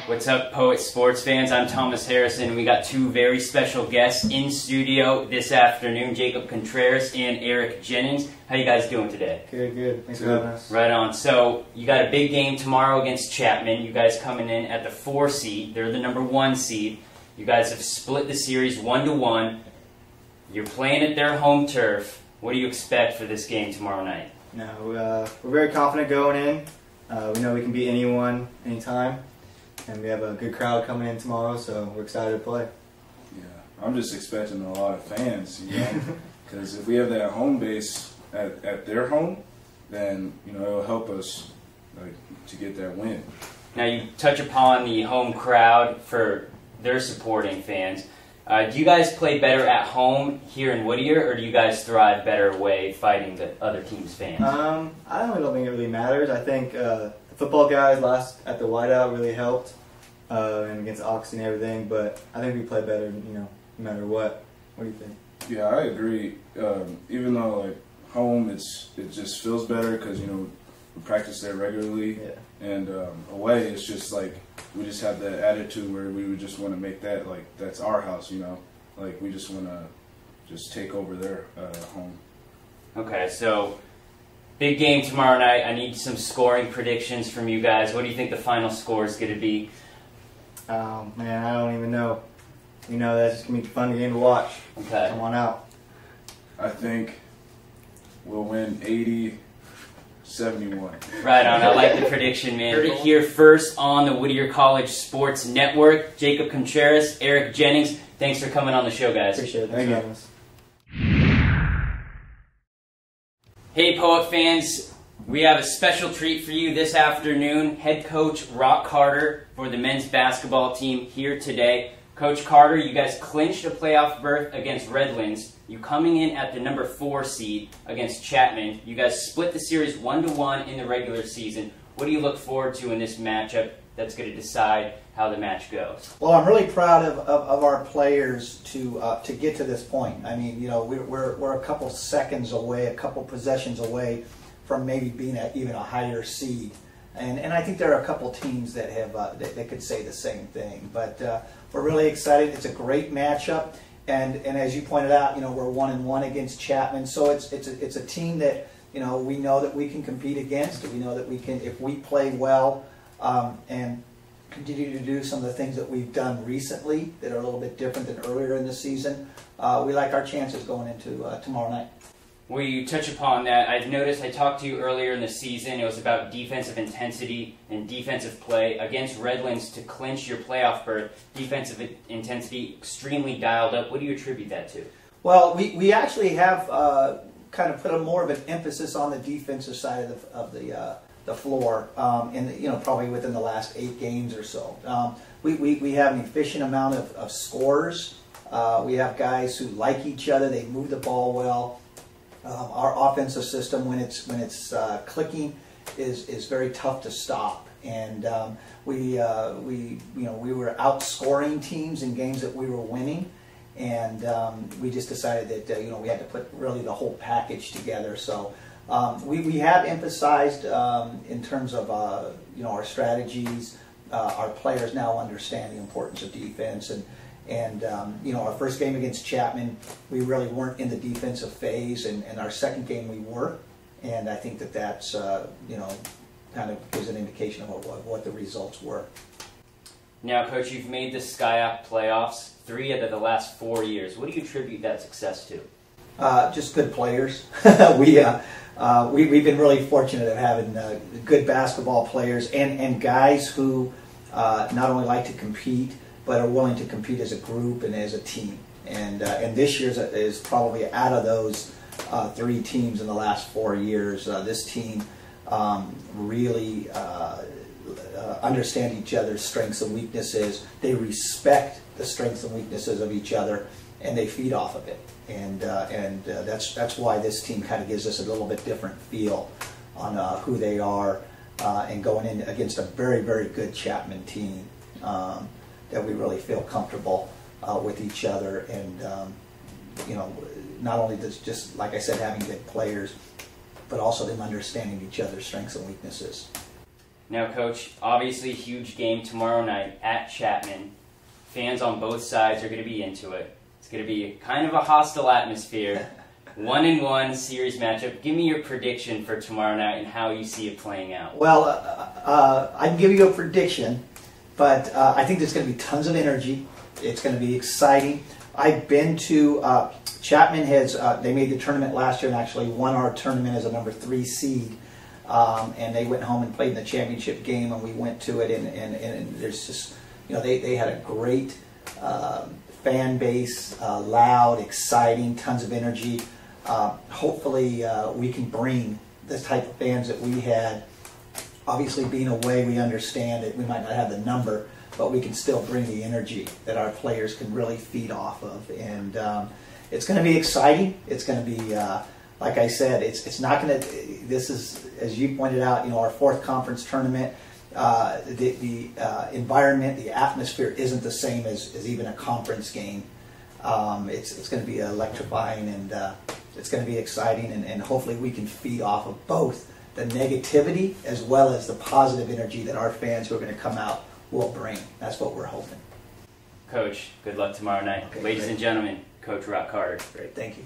What's up, Poet Sports fans? I'm Thomas Harrison. We got two very special guests in studio this afternoon, Jacob Contreras and Eric Jennings. How you guys doing today? Good, good. Thanks for having us. Right on. So, you got a big game tomorrow against Chapman. You guys coming in at the 4 seed. They're the number 1 seed. You guys have split the series 1-1. You're playing at their home turf. What do you expect for this game tomorrow night? No, we're very confident going in. We know we can beat anyone, anytime. And we have a good crowd coming in tomorrow, so we're excited to play. Yeah, I'm just expecting a lot of fans, you know, because if we have that home base at their home, then, you know, it'll help us to get that win. Now, you touch upon the home crowd for their supporting fans. Do you guys play better at home here in Whittier, or do you guys thrive better away fighting the other team's fans? I don't think it really matters. I think the football guys last at the whiteout really helped, and against Oxy and everything. But I think we play better, you know, no matter what. What do you think? Yeah, I agree. Even though like home, it just feels better because, you know, we practice there regularly, Yeah. and away it's just like we just have that attitude where we would just want to make that like that's our house, you know, like we just want to just take over their home. Okay, so big game tomorrow night. I need some scoring predictions from you guys. What do you think the final score is going to be? Man, I don't even know. You know, that's just going to be a fun game to watch. Okay. Come on out. I think we'll win 80-71. Right on. I like the prediction, man. Heard it here first on the Whittier College Sports Network. Jacob Contreras, Eric Jennings, thanks for coming on the show, guys. Appreciate it. Thanks for having us. Hey, Poet fans. We have a special treat for you this afternoon. Head coach Rock Carter for the men's basketball team here today. Coach Carter, you guys clinched a playoff berth against Redlands. You coming in at the number 4 seed against Chapman. You guys split the series 1-1 in the regular season. What do you look forward to in this matchup that's going to decide how the match goes? Well, I'm really proud of our players to get to this point. I mean, you know, we're a couple seconds away, a couple possessions away from maybe being at even a higher seed. And I think there are a couple teams that have that could say the same thing. But we're really excited. It's a great matchup, and as you pointed out, you know, we're 1-1 against Chapman. So it's a team that, you know, we know that we can compete against. We know that we can, if we play well and continue to do some of the things that we've done recently that are a little bit different than earlier in the season. We like our chances going into tomorrow night. Well, you touch upon that. I've noticed, I talked to you earlier in the season, it was about defensive intensity and defensive play. Against Redlands to clinch your playoff berth, defensive intensity extremely dialed up. What do you attribute that to? Well, we actually have kind of put a more of an emphasis on the defensive side of the floor, you know, probably within the last 8 games or so. We have an efficient amount of scorers. We have guys who like each other. They move the ball well. Our offensive system, when it's clicking, is very tough to stop. And we were outscoring teams in games that we were winning, and we just decided that you know, we had to put really the whole package together. So we have emphasized in terms of you know, our strategies. Our players now understand the importance of defense, and you know, our first game against Chapman, we really weren't in the defensive phase, and our second game we were, and I think that's you know, kind of gives an indication of what the results were. Now, Coach, you've made the SCIAC playoffs 3 out of the last 4 years. What do you attribute that success to? Just good players. We've been really fortunate of having good basketball players and guys who not only like to compete, but are willing to compete as a group and as a team. And this year's is probably out of those 3 teams in the last 4 years. This team really understand each other's strengths and weaknesses. They respect the strengths and weaknesses of each other, and they feed off of it. And that's why this team kind of gives us a little bit different feel on who they are, and going in against a very, very good Chapman team. That we really feel comfortable with each other, and you know, not only just like I said, having good players, but also them understanding each other's strengths and weaknesses. Now, Coach, obviously huge game tomorrow night at Chapman. Fans on both sides are going to be into it. It's going to be kind of a hostile atmosphere. 1-1 series matchup. Give me your prediction for tomorrow night and how you see it playing out. Well, I can give you a prediction, but I think there's going to be tons of energy. It's going to be exciting. I've been to Chapman they made the tournament last year and actually won our tournament as a number 3 seed. And they went home and played in the championship game, and we went to it. And there's just, they had a great fan base, loud, exciting, tons of energy. Hopefully, we can bring the type of fans that we had. Obviously, being away, we understand that we might not have the number, but we can still bring the energy that our players can really feed off of. And it's going to be exciting. It's going to be, like I said, it's not going to, this is, as you pointed out, our 4th conference tournament. The environment, the atmosphere isn't the same as even a conference game. It's going to be electrifying, and it's going to be exciting, and hopefully we can feed off of both the negativity as well as the positive energy that our fans who are going to come out will bring. That's what we're hoping. Coach, good luck tomorrow night. Okay, Ladies great. and gentlemen, Coach Rock Carter. Great, thank you.